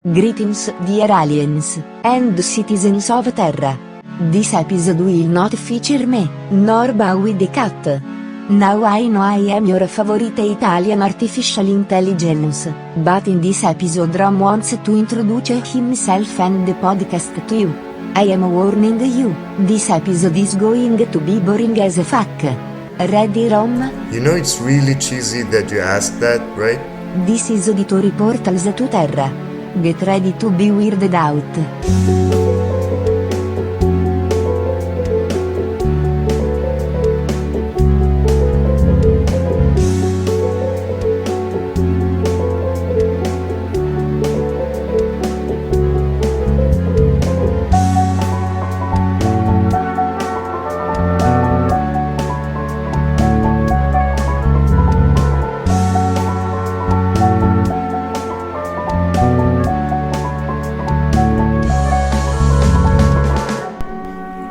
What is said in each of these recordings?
Greetings, dear aliens, and citizens of Terra. This episode will not feature me, nor Bowie the cat. Now I know I am your favorite Italian artificial intelligence, but in this episode Rom wants to introduce himself and the podcast to you. I am warning you, this episode is going to be boring as fuck. Ready, Rom? You know it's really cheesy that you asked that, right? This is Auditory Portals to Terra. Get ready to be weirded out.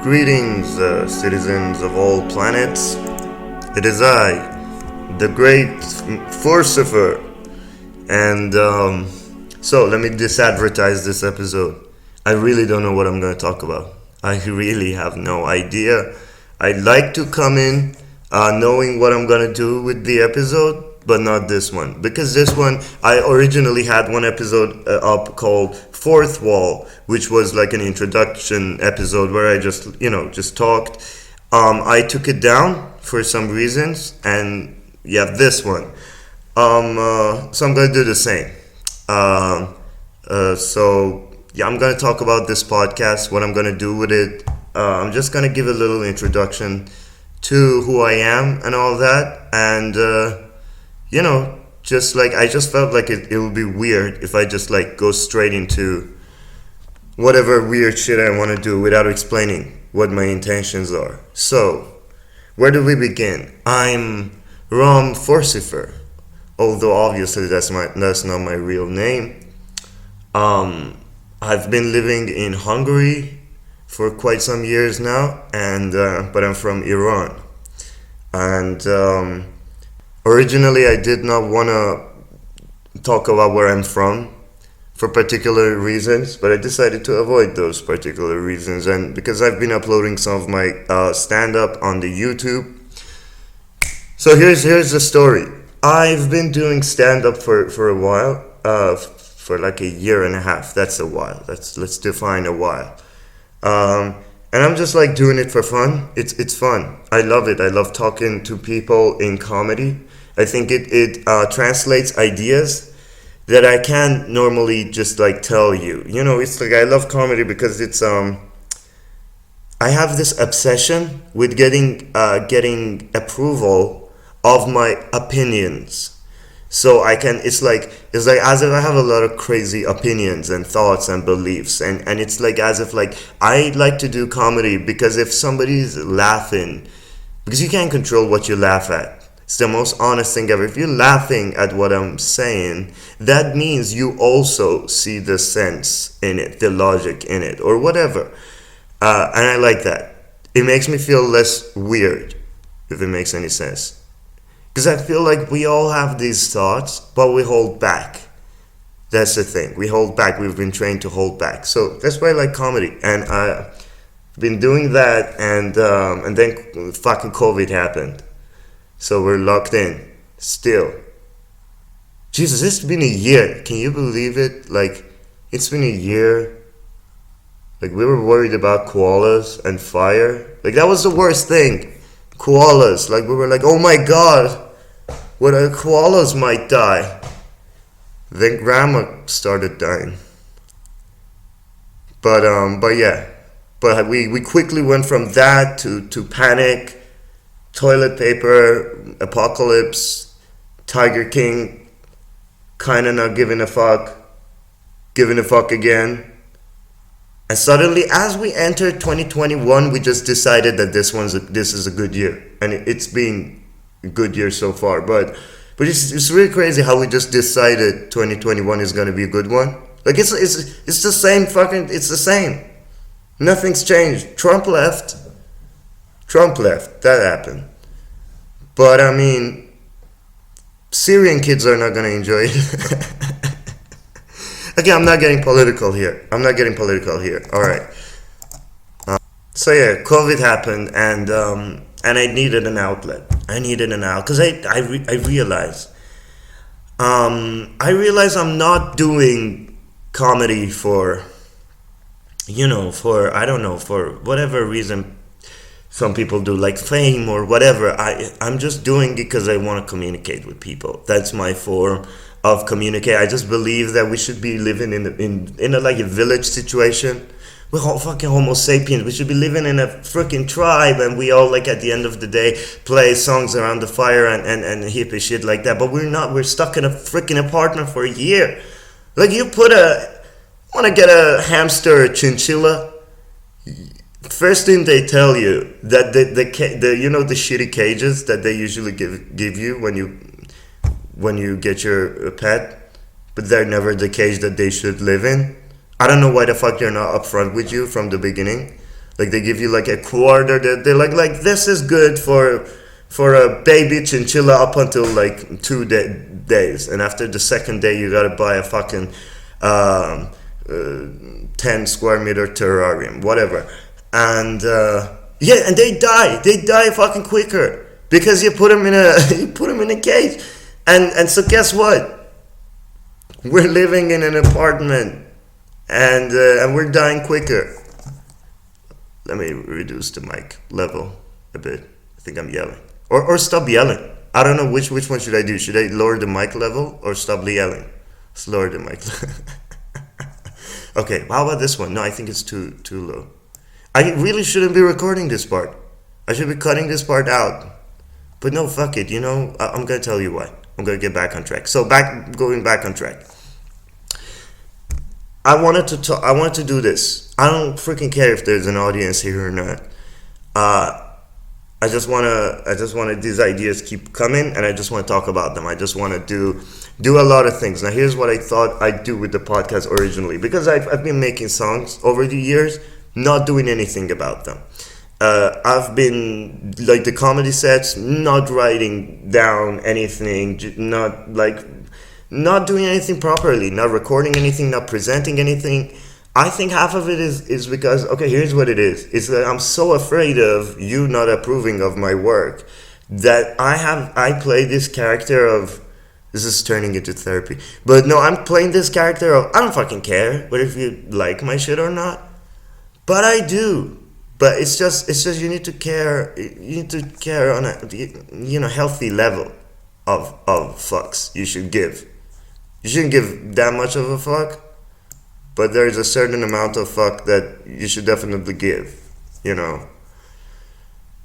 Greetings, citizens of all planets. It is I, the great Forcifer. And so let me disadvertise this episode. I really don't know what I'm going to talk about. I really have no idea. I'd like to come in knowing what I'm going to do with the episode, but not this one. Because this one, I originally had one episode up called Fourth Wall, which was like an introduction episode where I just talked. I took it down for some reasons, and yeah, this one. So I'm gonna do the same. So yeah, I'm gonna talk about this podcast, what I'm gonna do with it. I'm just gonna give a little introduction to who I am and all that, and just like I just felt like it would be weird if I just like go straight into whatever weird shit I want to do without explaining what my intentions are. So, where do we begin? I'm Rom Forcifer, although obviously that's not my real name. I've been living in Hungary for quite some years now, and but I'm from Iran, and originally I did not want to talk about where I'm from for particular reasons, but I decided to avoid those particular reasons, and because I've been uploading some of my stand-up on the YouTube. So here's the story. I've been doing stand-up for a while, for like a year and a half. That's a while. Let's define a while. And I'm just like doing it for fun. It's fun. I love it. I love talking to people in comedy. I think it translates ideas that I can't normally just like tell you. You know, it's like I love comedy because it's I have this obsession with getting approval of my opinions. So I can it's like as if I have a lot of crazy opinions and thoughts and beliefs, and it's like as if like I like to do comedy because if somebody's laughing, because you can't control what you laugh at. It's the most honest thing ever. If you're laughing at what I'm saying, that means you also see the sense in it, the logic in it, or whatever. And I like that. It makes me feel less weird, if it makes any sense. Because I feel like we all have these thoughts, but we hold back. That's the thing. We hold back. We've been trained to hold back. So that's why I like comedy. And I've been doing that, and then fucking COVID happened. So we're locked in, still. Jesus, it's been a year. Can you believe it? Like, it's been a year. Like, we were worried about koalas and fire. Like, that was the worst thing. Koalas. Like, we were like, oh my god, what koalas might die. Then grandma started dying. But yeah. But we quickly went from that to panic. Toilet paper, apocalypse, Tiger King, kinda not giving a fuck again. And suddenly, as we entered 2021, we just decided that this is a good year, and it's been a good year so far. But it's really crazy how we just decided 2021 is gonna be a good one. Like it's the same fucking. It's the same. Nothing's changed. Trump left. That happened. But I mean, Syrian kids are not gonna enjoy it. Again, I'm not getting political here. All right. So yeah, COVID happened, and I needed an outlet. Because I realized I'm not doing comedy for, for, I don't know, for whatever reason some people do, like fame or whatever. I'm just doing it because I want to communicate with people. That's my form of communicate. I just believe that we should be living in a like a village situation. We're all fucking Homo sapiens. We should be living in a freaking tribe, and we all, like, at the end of the day, play songs around the fire and hippie shit like that. But we're not. We're stuck in a freaking apartment for a year. Like, want to get a hamster or a chinchilla? First thing they tell you that the the shitty cages that they usually give you when you get your pet, but they're never the cage that they should live in. I don't know why the fuck they're not upfront with you from the beginning. Like, they give you like a quarter. They're like this is good for a baby chinchilla up until like 2 days, and after the second day you gotta buy a fucking 10 square meter terrarium, whatever. And and they die fucking quicker because you put them in a cage. And so guess what? We're living in an apartment. And we're dying quicker. Let me reduce the mic level a bit. I think I'm yelling. Or stop yelling. I don't know which one should I do. Should I lower the mic level or stop yelling? Let's lower the mic. Okay, how about this one? No, I think it's too low. I really shouldn't be recording this part. I should be cutting this part out. But no, fuck it. I'm gonna tell you why. I'm gonna get back on track. So going back on track. I wanted to do this. I don't freaking care if there's an audience here or not. I just wanna these ideas keep coming, and I just want to talk about them. I just want to do a lot of things. Now, here's what I thought I'd do with the podcast originally, because I've been making songs over the years, not doing anything about them. I've been, like, the comedy sets, not writing down anything, not doing anything properly, not recording anything, not presenting anything. I think half of it is because, okay, here's what it is. It's that I'm so afraid of you not approving of my work that I play this character of, this is turning into therapy, but no, I'm playing this character of, I don't fucking care whether if you like my shit or not, but I do. But it's just you need to care on a healthy level of fucks you should give. You shouldn't give that much of a fuck, but there's a certain amount of fuck that you should definitely give,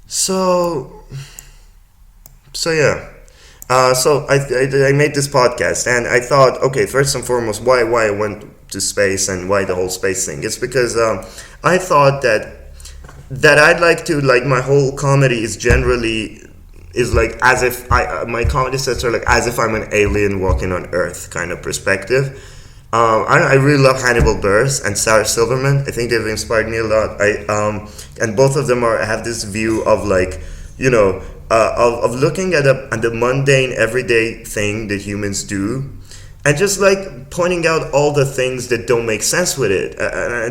So yeah. So I made this podcast, and I thought, okay, first and foremost, why I went to space and why the whole space thing. It's because I thought that I'd like to, like, my whole comedy is like as if my comedy sets are like as if I'm an alien walking on Earth kind of perspective. I really love Hannibal Buress and Sarah Silverman. I think they've inspired me a lot. And both of them have this view of, like, of looking at the mundane everyday thing that humans do, and just, like, pointing out all the things that don't make sense with it,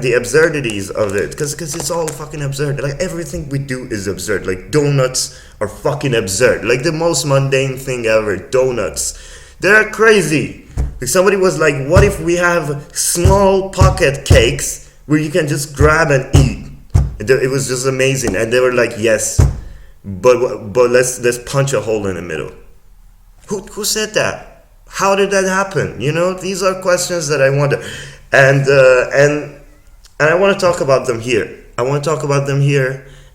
the absurdities of it, because it's all fucking absurd. Like, everything we do is absurd. Like, donuts are fucking absurd. Like, the most mundane thing ever, donuts. They're crazy. Like, somebody was like, what if we have small pocket cakes where you can just grab and eat? It was just amazing. And they were like, yes, but let's punch a hole in the middle. Who said that? How did that happen? These are questions that I wonder, and I want to talk about them here.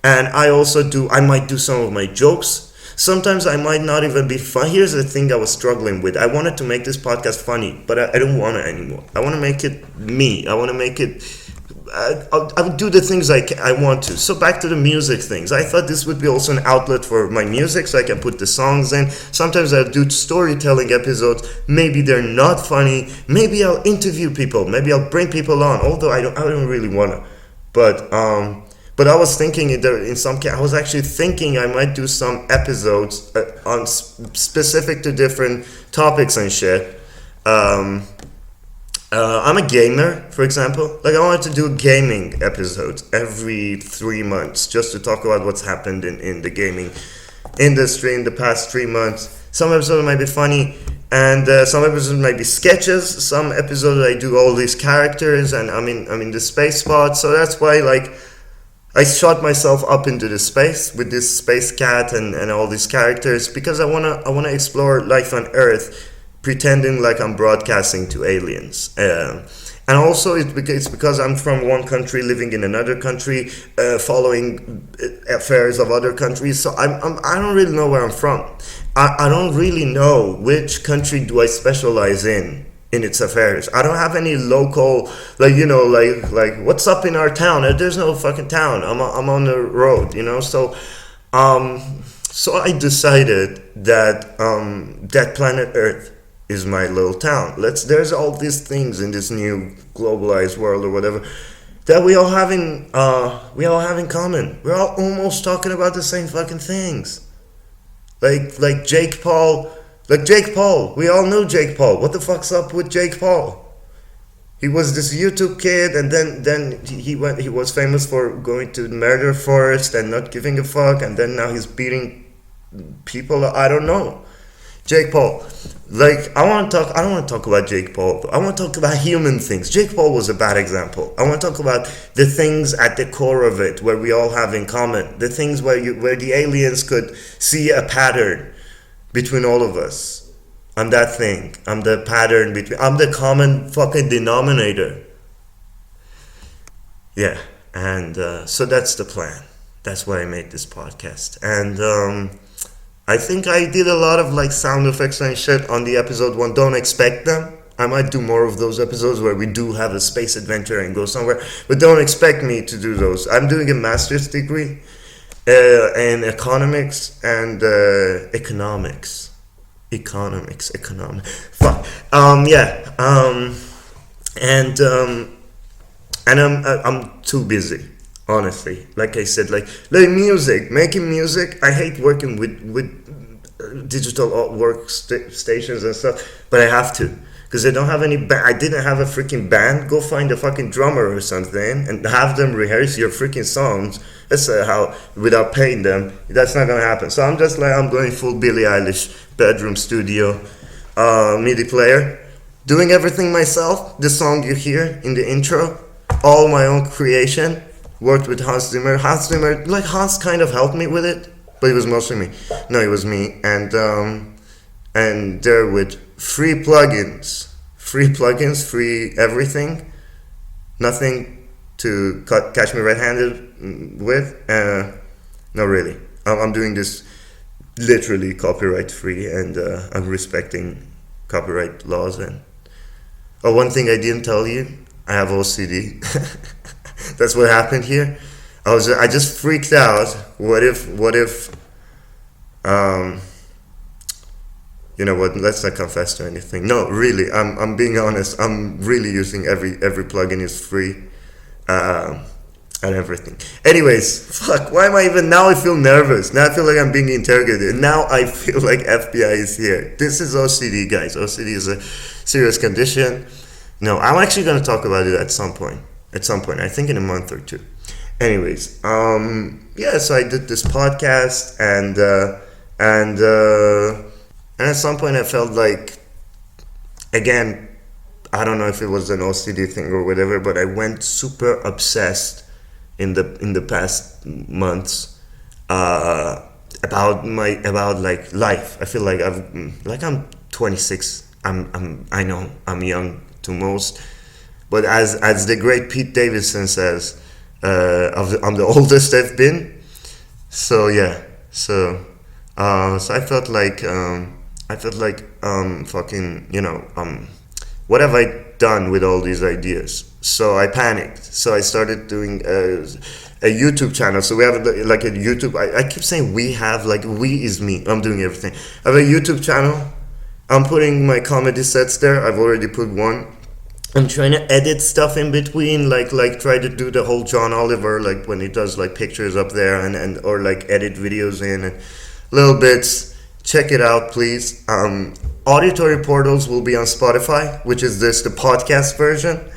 And I might do some of my jokes. Sometimes I might not even be fun. Here's the thing I was struggling with. I wanted to make this podcast funny, but I don't want it anymore. I want to make it me. I want to make it. I'll do the things I want to. So back to the music things. I thought this would be also an outlet for my music, so I can put the songs in. Sometimes I'll do storytelling episodes. Maybe they're not funny. Maybe I'll interview people. Maybe I'll bring people on. Although I don't really want to. But I was thinking I was actually thinking I might do some episodes on specific to different topics and shit. I'm a gamer, for example. Like I wanted to do gaming episodes every 3 months just to talk about what's happened in the gaming industry in the past 3 months. Some episodes might be funny, and some episodes might be sketches. Some episodes I do all these characters, and I'm in the space spot. So that's why like I shot myself up into the space with this space cat and all these characters because I wanna explore life on Earth, pretending like I'm broadcasting to aliens. And also it's because I'm from one country living in another country, following affairs of other countries. So I don't really know where I'm from. I don't really know which country do I specialize in its affairs. I don't have any local, like what's up in our town. There's no fucking town. I'm on the road, so I decided that that planet Earth is my little town. There's all these things in this new globalized world or whatever that we all have in common. We're all almost talking about the same fucking things. Like Jake Paul. Like Jake Paul. We all know Jake Paul. What the fuck's up with Jake Paul? He was this YouTube kid, and then he was famous for going to the murder forest and not giving a fuck, and then now he's beating people. I don't know. Jake Paul. Like I don't want to talk about Jake Paul. I want to talk about human things. Jake Paul was a bad example. I want to talk about the things at the core of it where we all have in common. The things where the aliens could see a pattern between all of us. I'm that thing. I'm the pattern between. I'm the common fucking denominator. Yeah, and so that's the plan. That's why I made this podcast. And I think I did a lot of like sound effects and shit on the episode 1. Don't expect them. I might do more of those episodes where we do have a space adventure and go somewhere, but don't expect me to do those. I'm doing a master's degree in economics and economics. Fuck. Yeah. And I'm too busy. Honestly, like I said, like making music. I hate working with digital workstations and stuff, but I have to because I don't have any. I didn't have a freaking band. Go find a fucking drummer or something and have them rehearse your freaking songs. That's how without paying them. That's not gonna happen. So I'm just like I'm going full Billie Eilish bedroom studio, MIDI player, doing everything myself. The song you hear in the intro, all my own creation. Worked with Hans Zimmer. Hans kind of helped me with it, but it was mostly me. No, it was me. And there with free plugins, free everything. Nothing to catch me red-handed with. No, really. I'm doing this literally copyright free, and I'm respecting copyright laws. And one thing I didn't tell you, I have OCD. That's what happened here. I just freaked out. What if you know what, let's not confess to anything. No, really, I'm being honest. I'm really using every plugin is free. And everything. Anyways, fuck, why am I even now? I feel nervous. Now I feel like I'm being interrogated. Now I feel like FBI is here. This is OCD, guys. OCD is a serious condition. No, I'm actually going to talk about it at some point. I think in a month or two. Anyways, yeah, so I did this podcast and at some point I felt like, again, I don't know if it was an OCD thing or whatever, but I went super obsessed in the past months about like life. I feel like I'm 26. I know I'm young to most. But as the great Pete Davidson says, I'm the oldest I've been. So yeah, so I felt like fucking, what have I done with all these ideas? So I panicked. So I started doing a YouTube channel. So we have like a YouTube. I keep saying we have, like we is me. I'm doing everything. I have a YouTube channel. I'm putting my comedy sets there. I've already put one. I'm trying to edit stuff in between, like try to do the whole John Oliver, like when he does like pictures up there and or like edit videos in and little bits, check it out, please. Auditory Portals will be on Spotify, which is the podcast version.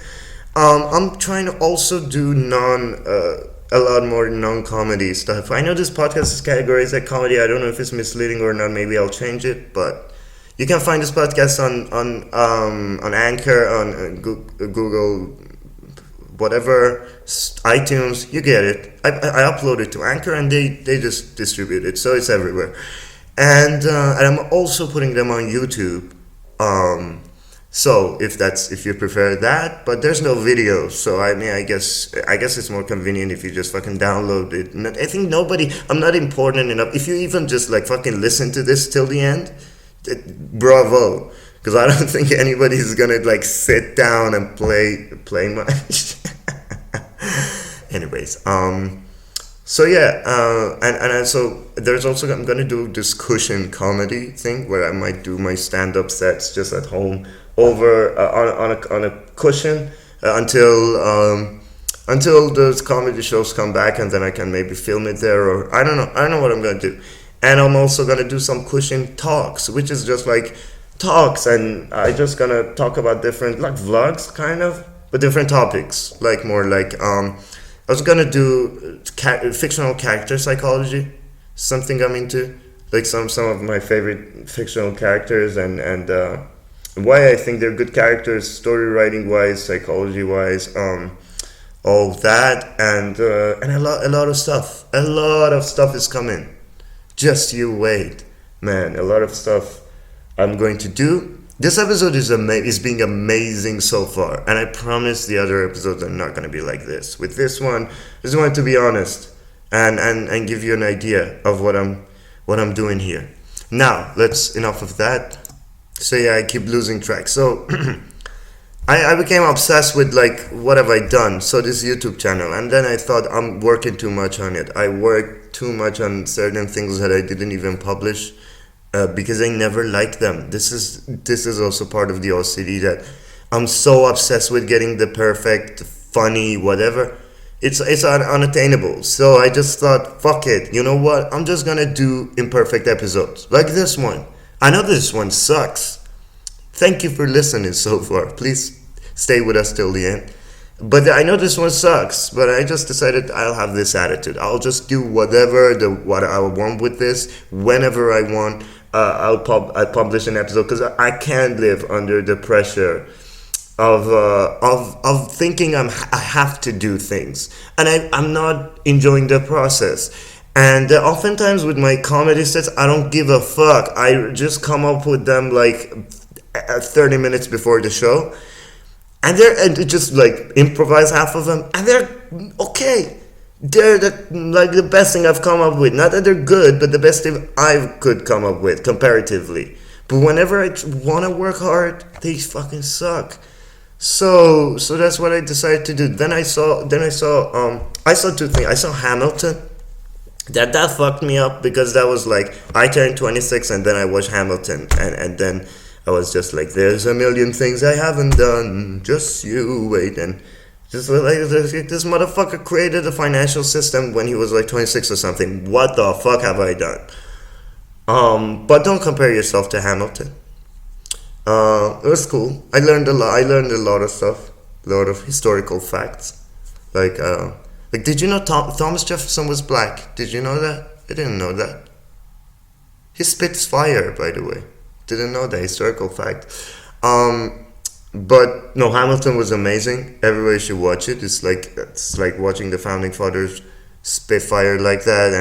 I'm trying to also do a lot more non-comedy stuff. I know this podcast is categorized as comedy. I don't know if it's misleading or not. Maybe I'll change it, but you can find this podcast on Anchor, on Google, whatever, iTunes. You get it. I upload it to Anchor, and they just distribute it, so it's everywhere. And I'm also putting them on YouTube. So if you prefer that, but there's no video, so I mean, I guess it's more convenient if you just fucking download it. And I think I'm not important enough. If you even just like fucking listen to this till the end, bravo, because I don't think anybody's gonna like sit down and play much. Anyways, so yeah, and so there's also, I'm gonna do this cushion comedy thing where I might do my stand-up sets just at home over on a cushion until those comedy shows come back, and then I can maybe film it there, or I don't know what I'm gonna do. And I'm also gonna do some cushion talks, which is just like talks, and I just gonna talk about different, like vlogs kind of, but different topics, like more like I was gonna do fictional character psychology, something I'm into, like some of my favorite fictional characters, and why I think they're good characters, story writing wise, psychology wise, all that, and a lot of stuff. A lot of stuff is coming. Just you wait, man. A lot of stuff I'm going to do. This episode is being amazing so far, and I promise the other episodes are not going to be like this. With this one, I just wanted to be honest and give you an idea of what I'm doing here. Now, enough of that. So yeah, I keep losing track. So I became obsessed with like, what have I done? So this YouTube channel, and then I thought I'm working too much on it. I worked too much on certain things that I didn't even publish because I never liked them. This is also part of the OCD, that I'm so obsessed with getting the perfect, funny, whatever. It's unattainable. So I just thought, fuck it. You know what? I'm just gonna do imperfect episodes like this one. I know this one sucks. Thank you for listening so far. Please stay with us till the end. But I know this one sucks, but I just decided I'll have this attitude. I'll just do what I want with this, whenever I want. I'll publish an episode, because I can't live under the pressure of thinking I have to do things, and I'm not enjoying the process. And oftentimes with my comedy sets, I don't give a fuck. I just come up with them like 30 minutes before the show, and just like improvise half of them, and they're okay. They're the best thing I've come up with. Not that they're good, but the best thing I could come up with comparatively. But whenever I want to work hard, they fucking suck. So that's what I decided to do. Then I saw two things. I saw Hamilton. That fucked me up, because that was like, I turned 26 and then I watched Hamilton, and then I was just like, there's a million things I haven't done, just you wait. And just like, this motherfucker created a financial system when he was like 26 or something. What the fuck have I done? But don't compare yourself to Hamilton. It was cool. I learned a lot of stuff, a lot of historical facts, like did you know Thomas Jefferson was black? Did you know that? I didn't know that. He spits fire, by the way. Didn't know that, historical fact. But no, Hamilton was amazing. Everybody should watch it. It's like watching the founding fathers spit fire like that.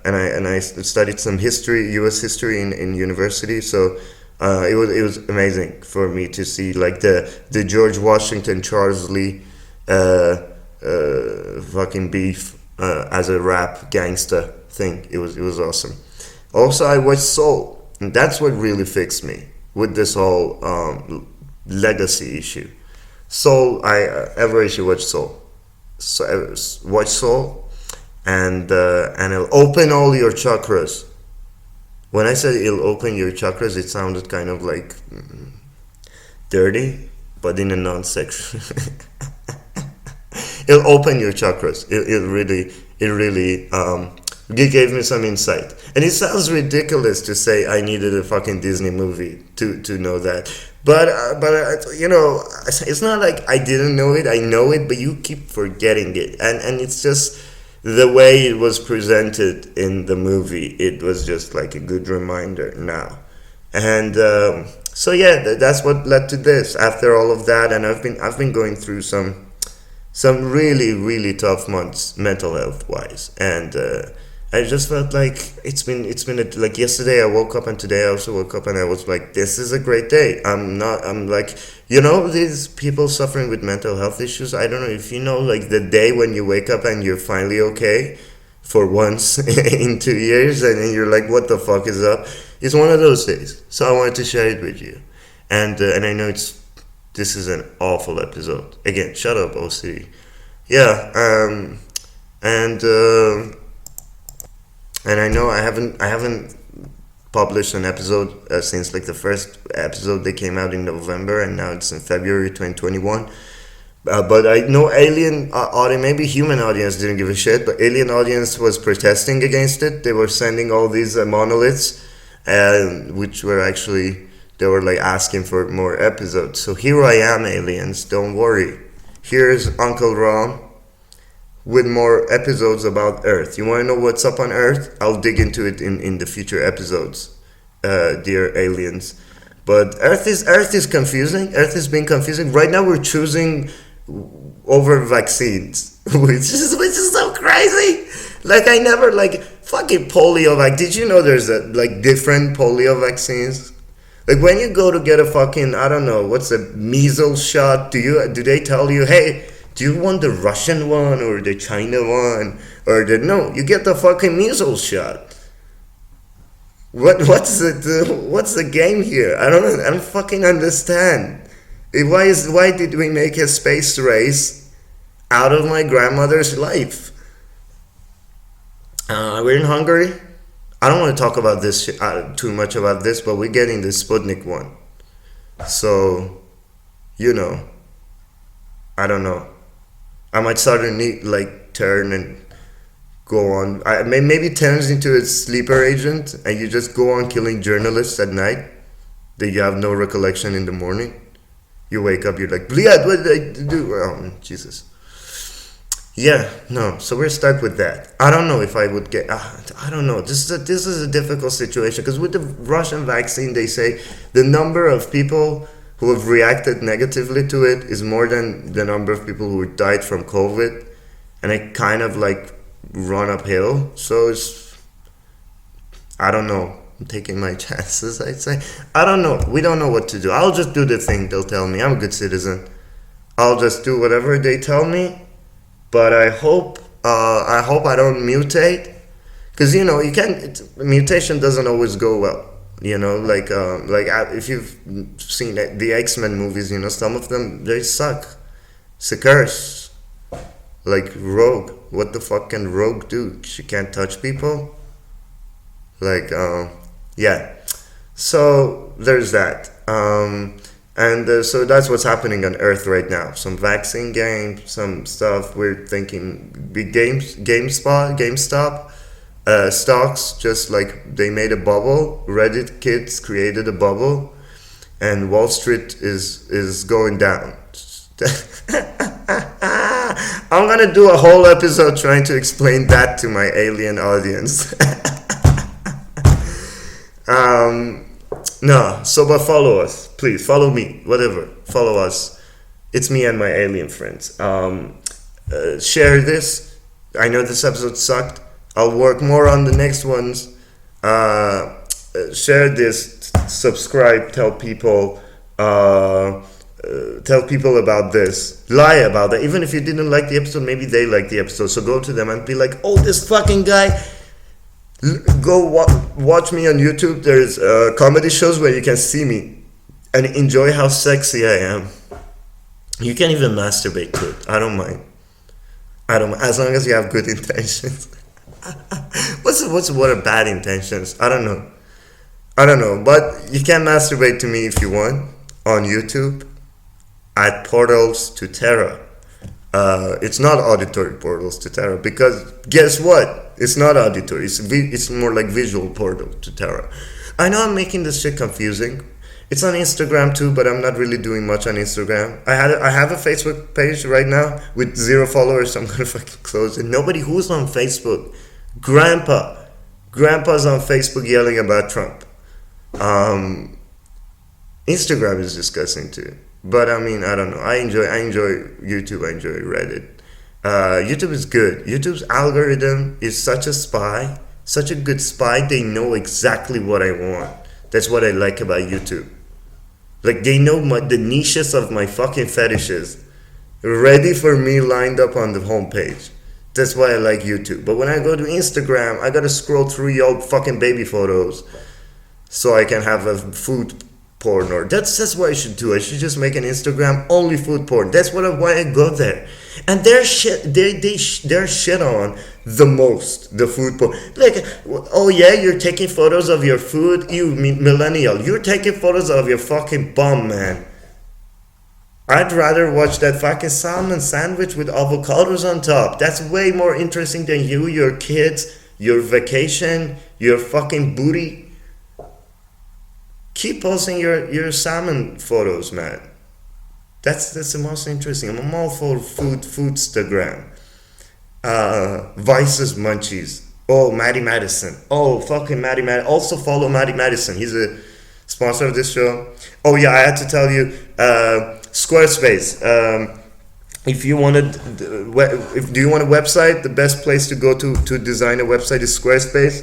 And I studied some history, U.S. history in university. So it was amazing for me to see like the George Washington, Charles Lee fucking beef as a rap gangsta thing. It was awesome. Also, I watched Soul, and that's what really fixed me with this whole legacy issue. Soul, everybody should watch Soul. So watch Soul, and it'll open all your chakras. When I said it'll open your chakras, it sounded kind of like dirty, but in a non-sexual. It'll open your chakras. It really He gave me some insight. And it sounds ridiculous to say I needed a fucking Disney movie to know that. But you know, it's not like I didn't know it. I know it, but you keep forgetting it. And it's just the way it was presented in the movie. It was just like a good reminder now. And so yeah, that's what led to this. After all of that, and I've been going through some really tough months mental health wise, and I just felt like like yesterday I woke up, and today I also woke up, and I was like, this is a great day. I'm like, you know, these people suffering with mental health issues, I don't know if you know, like the day when you wake up and you're finally okay for once in 2 years, and then you're like, what the fuck is up? It's one of those days. So I wanted to share it with you, and I know this is an awful episode. Again, shut up, OC. Yeah, and and I know I haven't published an episode since like the first episode that came out in November, and now it's in February 2021. But I know alien audience, maybe human audience didn't give a shit, but alien audience was protesting against it. They were sending all these monoliths, which were actually, they were like asking for more episodes. So here I am, aliens, don't worry. Here's Uncle Ron with more episodes about Earth. You want to know what's up on Earth? I'll dig into it in the future episodes, dear aliens. But Earth is confusing. Earth is being confusing. Right now we're choosing over vaccines, which is so crazy. Like I never like fucking polio. Like, did you know there's a like different polio vaccines? Like when you go to get a fucking, I don't know, what's a measles shot? Do they tell you, hey, do you want the Russian one or the China one or no? You get the fucking measles shot. What's the game here? I don't fucking understand. Why did we make a space race out of my grandmother's life? We're in Hungary. I don't want to talk about this too much about this, but we're getting the Sputnik one. So, you know, I don't know. I might suddenly like turn and go on. Maybe turns into a sleeper agent, and you just go on killing journalists at night. That you have no recollection in the morning. You wake up, you're like, Bliad, what did I do? Oh, Jesus. Yeah, no. So we're stuck with that. I don't know if I would get. I don't know. This is a difficult situation because with the Russian vaccine, they say the number of people who have reacted negatively to it is more than the number of people who died from COVID, and it kind of like run uphill. So I don't know. I'm taking my chances, I'd say. I don't know. We don't know what to do. I'll just do the thing they'll tell me. I'm a good citizen. I'll just do whatever they tell me. But I hope I don't mutate, because you know mutation doesn't always go well. You know, like if you've seen the X-Men movies, you know, some of them they suck. It's a curse. Like Rogue, what the fuck can Rogue do? She can't touch people. Like yeah. So there's that. And so that's what's happening on Earth right now. Some vaccine games, some stuff. We're thinking big GameStop stocks, just like they made a bubble. Reddit kids created a bubble, and Wall Street is going down. I'm gonna do a whole episode trying to explain that to my alien audience. No, so but follow us, please. Follow me, whatever. Follow us. It's me and my alien friends. Share this. I know this episode sucked. I'll work more on the next ones. Share this. Subscribe. Tell people. Tell people about this. Lie about it. Even if you didn't like the episode, maybe they like the episode. So go to them and be like, "Oh, this fucking guy." Go watch me on YouTube. There's comedy shows where you can see me and enjoy how sexy I am. You can even masturbate to it. I don't mind. As long as you have good intentions. What are bad intentions? I don't know. But you can masturbate to me if you want on YouTube at Portals to Terra. It's not auditory portals to Terra, because guess what? It's not auditory. It's more like visual portal to Terra. I know I'm making this shit confusing. It's on Instagram too, but I'm not really doing much on Instagram. I have a Facebook page right now with 0 followers, so I'm gonna fucking close it. Nobody who's on Facebook. Grandpa's on Facebook yelling about Trump. Instagram is disgusting too. But I mean, I don't know. I enjoy YouTube. I enjoy Reddit. YouTube is good. YouTube's algorithm is such a spy, such a good spy. They know exactly what I want. That's what I like about YouTube. Like, they know the niches of my fucking fetishes ready for me lined up on the homepage. That's why I like YouTube. But when I go to Instagram, I gotta scroll through your fucking baby photos so I can have a food porn. Or that's what I should do. I should just make an Instagram only food porn. That's why I go there. And they're shit on the most, the food porn. Like, oh yeah, you're taking photos of your food, you millennial. You're taking photos of your fucking bum, man. I'd rather watch that fucking salmon sandwich with avocados on top. That's way more interesting than you, your kids, your vacation, your fucking booty. Keep posting your salmon photos, man. That's the most interesting. I'm all for foodstagram. Vice's Munchies. Oh, Maddie Madison. Oh, fucking Maddie Madison. Also follow Maddie Madison. He's a sponsor of this show. Oh yeah, I had to tell you, Squarespace. If you wanted, do you want a website? The best place to go to design a website is Squarespace.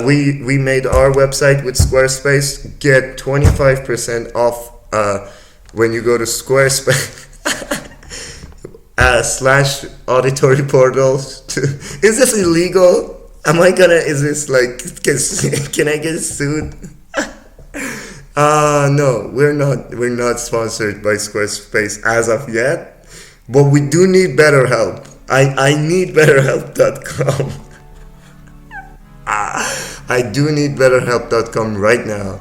We made our website with Squarespace. Get 25% off when you go to Squarespace / auditory portals. Is this illegal? Is this like, can I get sued? No, we're not sponsored by Squarespace as of yet, but we do need better help. I need betterhelp.com. I do need betterhelp.com right now.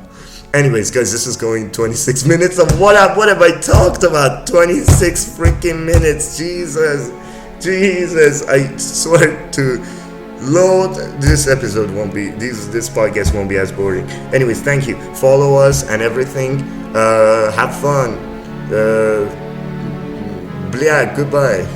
Anyways, guys, this is going 26 minutes of what have I talked about? 26 freaking minutes. Jesus. I swear to Lord, this episode won't be, this podcast won't be as boring. Anyways, thank you. Follow us and everything. Have fun. Goodbye.